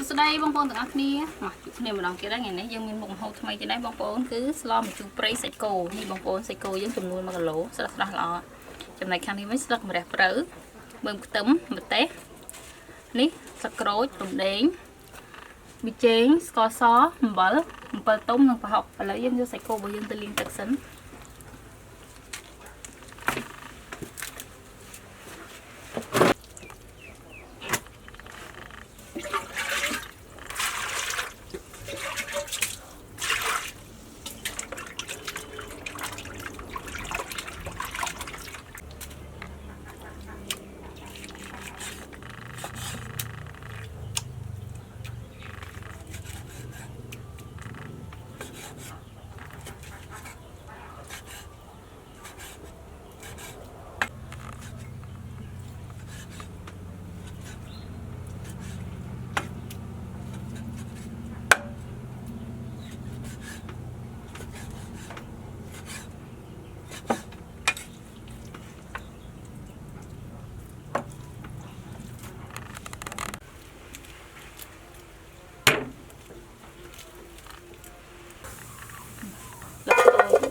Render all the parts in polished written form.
Sau đây bông bông từng ác nia mà chụp niềm mà đóng kia đó ngày nãy dân mình mộng hậu thay cho đấy bông bông cứ lo một chút prey sạch cổ như bông bông sạch cổ dân chùm nuôi mà cả lỗ sẽ là lọ chùm này khăn đi mấy sạch mà đẹp rỡ bơm tấm một té ní sạch rối tôm đến bị chén sco xó bờ tôm nâng phải học và lấy dân cho sạch cổ và dân tự liên tật sấn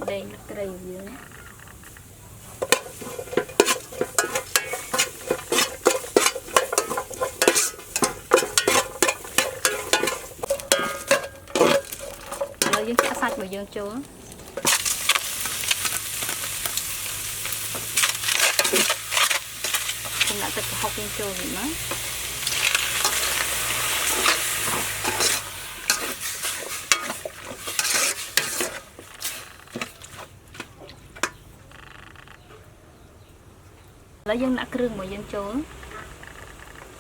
đây là cây dưới rồi dương cá sạch và dương chúa cũng đã tự học dương chúa gì nữa lấy dân đã kêu một dân trốn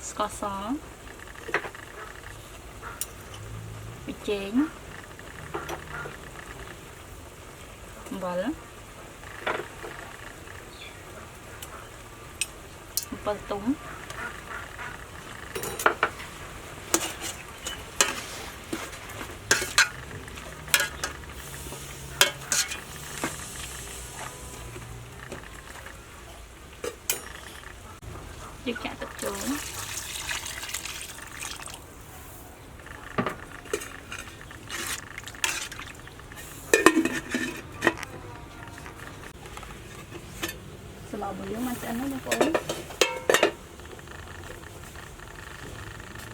scot xó bị chén vâng bơ túng được chả tập trung sau đó mình dùng ăn nó được ổn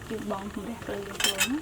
chịu bông không đẹp rồi được ổn